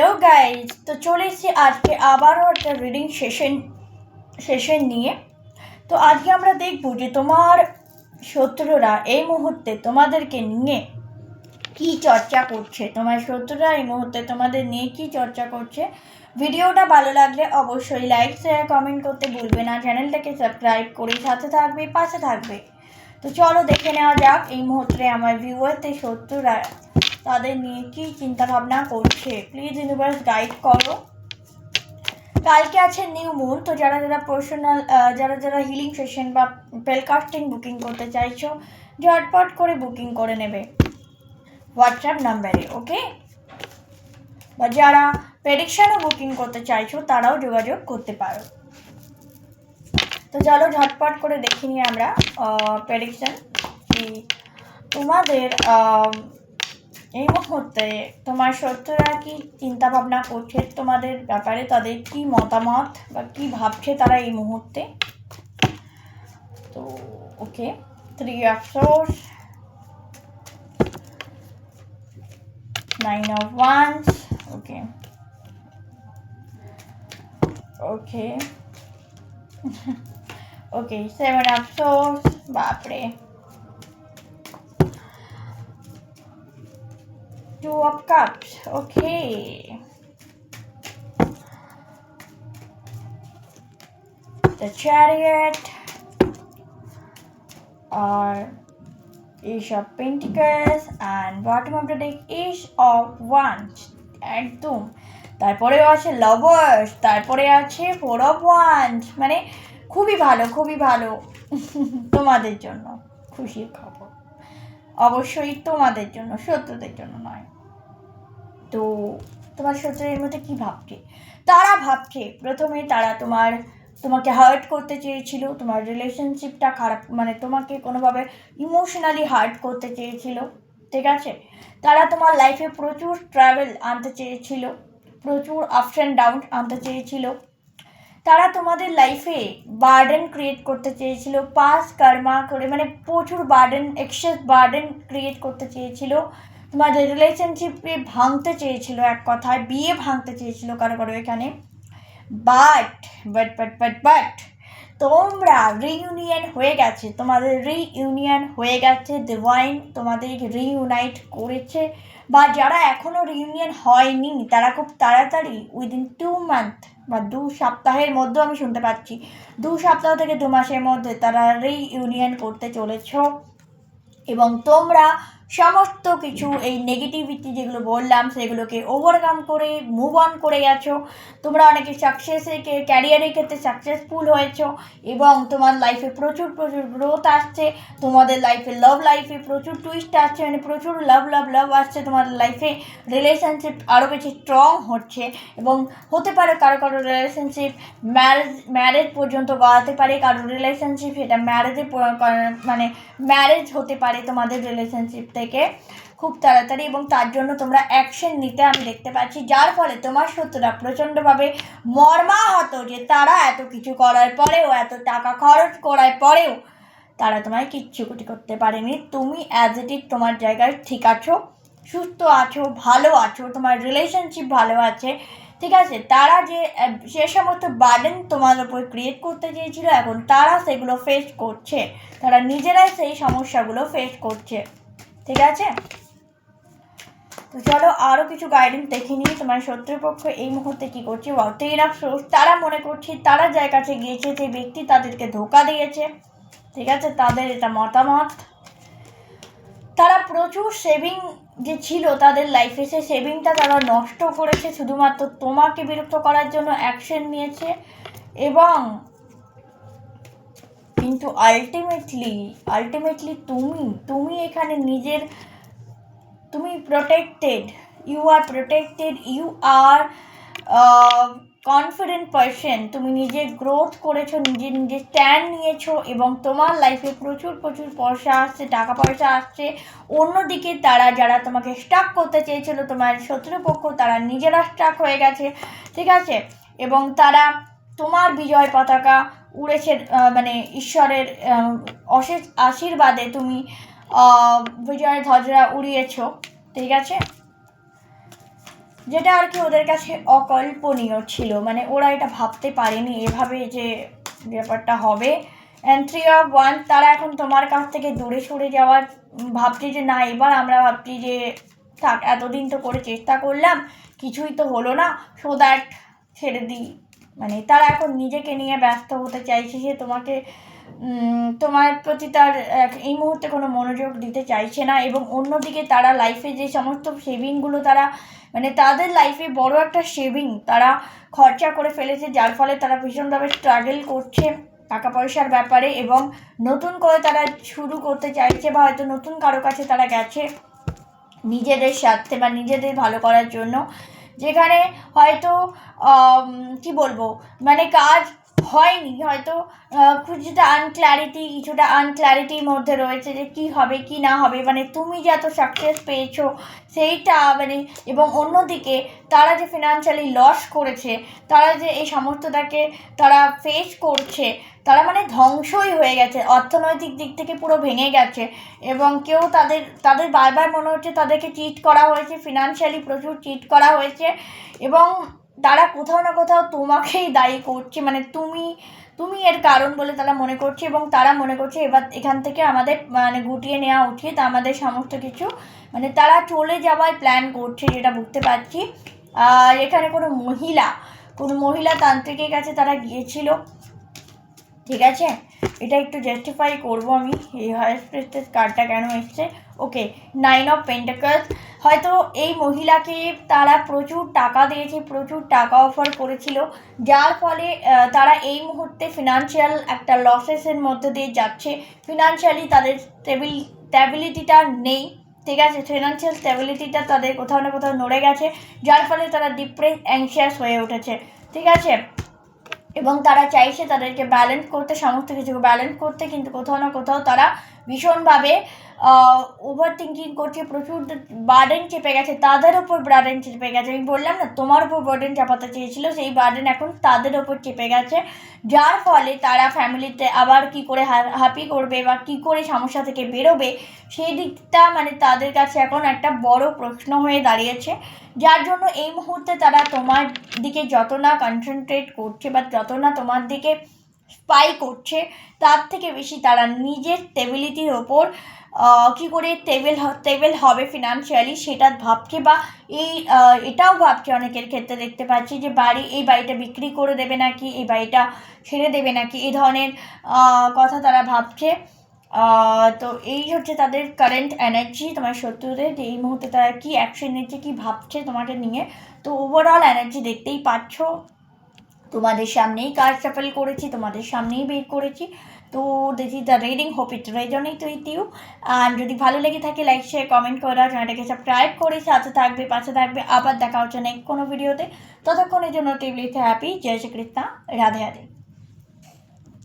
Hello guys, তো চলে এসেছি আজকে আবারও একটা রিডিং সেশন নিয়ে। তো আজকে আমরা দেখব যে তোমার শত্রুরা এই মুহূর্তে তোমাদেরকে নিয়ে কি চর্চা করছে। তোমার শত্রুরা এই মুহূর্তে তোমাদের নিয়ে কি চর্চা করছে। ভিডিওটা ভালো লাগলে অবশ্যই লাইক শেয়ার কমেন্ট করতে ভুলবে না, চ্যানেলটাকে সাবস্ক্রাইব করে সাথে থাকবে, পাশে থাকবে। তো চলো দেখে নেওয়া যাক এই মুহূর্তে আমার ভিউয়ারদের শত্রুরা তাদের নিয়ে কি চিন্তা ভাবনা করছে। প্লিজ ইউনিভার্স গাইড করো। কালকে আছে নিউ মুন, তো যারা পার্সোনাল যারা হিলিং সেশন বা পেলকাস্টিং বুকিং করতে চাইছো ঝটপট করে বুকিং করে নেবে হোয়াটসঅ্যাপ নাম্বারে, ওকে। বা যারা প্রেডিকশনও বুকিং করতে চাইছো তারাও যোগাযোগ করতে পারো। তো চলো ঝটপট করে দেখে নিই আমরা প্রেডিকশন কি তোমাদের এই মুহূর্তে তোমার শত্রুরা কি চিন্তা ভাবনা করছে তোমাদের ব্যাপারে, তাদের কি মতামত বা কি ভাবছে তারা এই মুহূর্তে। তো ওকে, 3 of Swords, 9 of Wands, okay okay okay 7 of Swords, বাপরে, 2 of Cups, okay, the Chariot, or Ace of Pentacles, and bottom of the deck Ace of Wands, একদম। তারপরেও আছে লাভার্স, তারপরে আছে 4 of Wands, মানে খুবই ভালো খুবই ভালো তোমাদের জন্য খুশির খবর, অবশ্যই তোমাদের জন্য, শত্রুদের জন্য নয়। তো তোমার শত্রুদের মধ্যে কি ভাবছে, তারা ভাবছে প্রথমে তারা তোমাকে হার্ট করতে চেয়েছিল, তোমার রিলেশনশিপটা খারাপ, মানে তোমাকে কোনোভাবে ইমোশনালি হার্ট করতে চেয়েছিল, ঠিক আছে। তারা তোমার লাইফে প্রচুর ট্রাভেল আনতে চেয়েছিল, প্রচুর আপস অ্যান্ড ডাউন আনতে চেয়েছিল। তারা তোমাদের লাইফে বার্ডেন ক্রিয়েট করতে চেয়েছিল, পাস কর্মা করে, মানে প্রচুর বার্ডেন, এক্সেস বার্ডেন ক্রিয়েট করতে চেয়েছিল। তোমাদের রিলেশনশিপে ভাঙতে চেয়েছিল, এক কথায় বিয়ে ভাঙতে চেয়েছিল কারো কারো এখানে। বাট তোমরা রিইউনিয়ন হয়ে গেছে, তোমাদের রিইউনিয়ন হয়ে গেছে, ডিভাইন তোমাদের রিইউনাইট করেছে। বা যারা এখনও রিইউনিয়ন হয়নি তারা খুব তাড়াতাড়ি উইদিন 2 মান্থ বা 2 সপ্তাহের মধ্যে, আমি শুনতে পাচ্ছি 2 সপ্তাহ থেকে 2 মাসের মধ্যে তারা রিইউনিয়ন করতে চলেছ। এবং তোমরা সমস্ত কিছু এই নেগেটিভিটি যেগুলো বললাম সেগুলোকে ওভারকাম করে মুভ অন করে গেছো। তোমরা অনেকে ক্যারিয়ারের ক্ষেত্রে সাকসেসফুল হয়েছো এবং তোমার লাইফে প্রচুর গ্রোথ আসছে। তোমাদের লাইফে লাভ লাইফে প্রচুর টুইস্ট আসছে, মানে প্রচুর লাভ আসছে তোমাদের লাইফে। রিলেশনশিপ আরও বেশি স্ট্রং হচ্ছে এবং হতে পারে কারো রিলেশনশিপ ম্যারেজ পর্যন্ত গড়াতে পারে, কারো রিলেশনশিপ এটা ম্যারেজ হতে পারে তোমাদের রিলেশনশিপ থেকে খুব তাড়াতাড়ি। এবং তার জন্য তোমরা অ্যাকশন নিতে আমি দেখতে পাচ্ছি, যার ফলে তোমার শত্রুরা প্রচণ্ডভাবে মর্মাহত যে তারা এত কিছু করার পরেও, এত টাকা খরচ করার পরেও তারা তোমায় কিচ্ছু করতে পারেনি। তুমি অ্যাজ ইট ইজ তোমার জায়গায় ঠিক আছো, সুস্থ আছো, ভালো আছো, তোমার রিলেশনশিপ ভালো আছে, ঠিক আছে। তারা যে সমস্ত বার্ডেন তোমার উপর ক্রিয়েট করতে চেয়েছিল এখন তারা সেগুলো ফেস করছে, তারা নিজেরাই সেই সমস্যাগুলো ফেস করছে, ঠিক আছে। তো চলো আরও কিছু গাইডেন্স দেখে নিই তোমার শত্রুপক্ষ এই মুহূর্তে কী করছে। 10 of Swords, তারা মনে করছে তারা যার কাছে গিয়েছে যে ব্যক্তি তাদেরকে ধোঁকা দিয়েছে, ঠিক আছে, তাদের এটা মতামত। তারা প্রচুর সেভিং যে ছিল তাদের লাইফে, সে সেভিংটা তারা নষ্ট করেছে শুধুমাত্র তোমাকে বিরক্ত করার জন্য অ্যাকশন নিয়েছে। এবং কিন্তু আলটিমেটলি তুমি এখানে তুমি protected, you are confident person. তুমি নিজে গ্রোথ করেছো, নিজে স্ট্যান্ড নিয়েছো এবং তোমার লাইফে প্রচুর পয়সা আসছে, টাকা পয়সা আসছে। অন্যদিকে যারা তোমাকে স্টাক করতে চেয়েছিল তোমার শত্রুপক্ষ, তারা নিজেরা স্টাক হয়ে গেছে, ঠিক আছে। এবং তারা তোমার বিজয় পতাকা উড়েছে, মানে ঈশ্বরের অশেষ আশীর্বাদে তুমি বিজয় ধ্বজা উড়িয়েছ, ঠিক আছে। যেটা আর কি ওদের কাছে অকল্পনীয় ছিল, মানে ওরা এটা ভাবতে পারেনি এভাবে যে ব্যাপারটা হবে। অ্যান্ড 3 of Wands, তারা এখন তোমার কাছ থেকে দূরে সরে যাওয়ার ভাবছি যে না, এবার আমরা ভাবছি যে থাক, এতদিন তো করে চেষ্টা করলাম, কিছুই তো হলো না, সো দ্যাট ছেড়ে দিই। মানে তারা এখন নিজেকে নিয়ে ব্যস্ত হতে চাইছে, যে তোমাকে তোমার প্রতি তার এই মুহূর্তে কোনো মনোযোগ দিতে চাইছে না। এবং অন্যদিকে তারা লাইফে যে সমস্ত সেভিংগুলো তারা, মানে তাদের লাইফে বড় একটা সেভিং তারা খরচা করে ফেলেছে, যার ফলে তারা ভীষণভাবে স্ট্রাগল করছে টাকা পয়সার ব্যাপারে, এবং নতুন করে তারা শুরু করতে চাইছে, বা হয়তো নতুন কারো কাছে তারা গেছে নিজেদের স্বার্থে বা নিজেদের ভালো করার জন্য, যেখানে হয়তো কি বলবো, মানে কাজ হয়নি, হয়তো কিছুটা আনক্ল্যারিটির মধ্যে রয়েছে যে কি হবে কি না হবে। মানে তুমি যে এত সাকসেস পেয়েছো সেইটা, মানে এবং অন্যদিকে তারা যে ফিনান্সিয়ালি লস করেছে, তারা যে এই সমস্তটাকে তারা ফেস করছে, তারা মানে ধ্বংসই হয়ে গেছে, অর্থনৈতিক দিক থেকে পুরো ভেঙে গেছে। এবং কেউ তাদের বারবার মনে হচ্ছে তাদেরকে চিট করা হয়েছে, ফিনান্সিয়ালি প্রচুর চিট করা হয়েছে, এবং তারা কোথাও না কোথাও তোমাকেই দায়ী করছে, মানে তুমি এর কারণ বলে তারা মনে করছে। এবং তারা মনে করছে এবার এখান থেকে আমাদের মানে গুটিয়ে নেওয়া উচিত আমাদের সমস্ত কিছু, মানে তারা চলে যাওয়ার প্ল্যান করছে, যেটা বুঝতে পারছি। আর এখানে কোনো মহিলা তান্ত্রিকের কাছে তারা গিয়েছিল, ঠিক আছে? এটা একটু জাস্টিফাই করব আমি, এই হাই প্রিস্টেস কার্ডটা কেন এসছে। ওকে, 9 of Pentacles, হয়তো এই মহিলাকে তারা প্রচুর টাকা দিয়েছে, প্রচুর টাকা অফার করেছিল, যার ফলে তারা এই মুহূর্তে ফিনান্সিয়াল একটা লসেসের মধ্যে দিয়ে যাচ্ছে। ফিনান্সিয়ালি তাদের স্টেবিলিটিটা নেই, ঠিক আছে? ফিনান্সিয়াল স্টেবিলিটিটা তাদের কোথাও না কোথাও নড়ে গেছে, যার ফলে তারা ডিপ্রেস অ্যাংশিয়াস হয়ে উঠেছে, ঠিক আছে? এবং তারা চাইছে তাদেরকে ব্যালেন্স করতে, সমস্ত কিছুকে ব্যালেন্স করতে, কিন্তু কোথাও না কোথাও তারা ভীষণভাবে ওভার থিঙ্কিং করছে, প্রচুর বার্ডেন চেপে গেছে, তাদের ওপর বার্ডেন চেপে গেছে। আমি বললাম না তোমার ওপর বার্ডেন চাপাতে চেয়েছিল, সেই বার্ডেন এখন তাদের ওপর চেপে গেছে, যার ফলে তারা ফ্যামিলিতে আবার কি করে হ্যাপি করবে বা কি করে সমস্যা থেকে বেরোবে, সেই দিকটা মানে তাদের কাছে এখন একটা বড় প্রশ্ন হয়ে দাঁড়িয়েছে। যার জন্য এই মুহূর্তে তারা তোমার দিকে যত না কনসেন্ট্রেট করছে বা যত না তোমার দিকে স্পাই করছে, তার থেকে বেশি তারা নিজের স্টেবিলিটির ওপর কী করে স্টেবল হবে ফিনান্সিয়ালি সেটা ভাবছে, বা এটাও ভাবছে। অনেকের ক্ষেত্রে দেখতে পাচ্ছি যে এই বাড়িটা বিক্রি করে দেবে নাকি, এই বাড়িটা ছেড়ে দেবে নাকি, এই ধরনের কথা তারা ভাবছে। তো এই হচ্ছে তাদের কারেন্ট এনার্জি তোমার শত্রুদের, যে এই মুহূর্তে তারা কী অ্যাকশন নিচ্ছে, কী ভাবছে তোমাকে নিয়ে। তো ওভারঅল এনার্জি দেখতেই পাচ্ছ, তোমাদের সামনেই কার্ড শাফল করেছি, তোমাদের সামনেই বের করেছি। তো this is the reading, hope it resonate with you. আর যদি ভালো লেগে থাকে লাইক শেয়ার কমেন্ট করে দাও, চ্যানেলটাকে সাবস্ক্রাইব করে পাশে থাকবে। আবার দেখা হচ্ছে নেক্সট কোনো ভিডিওতে, ততক্ষণের জন্য টিভলিতে হ্যাপি। জয় শ্রী কৃষ্ণ, রাধে রাধে।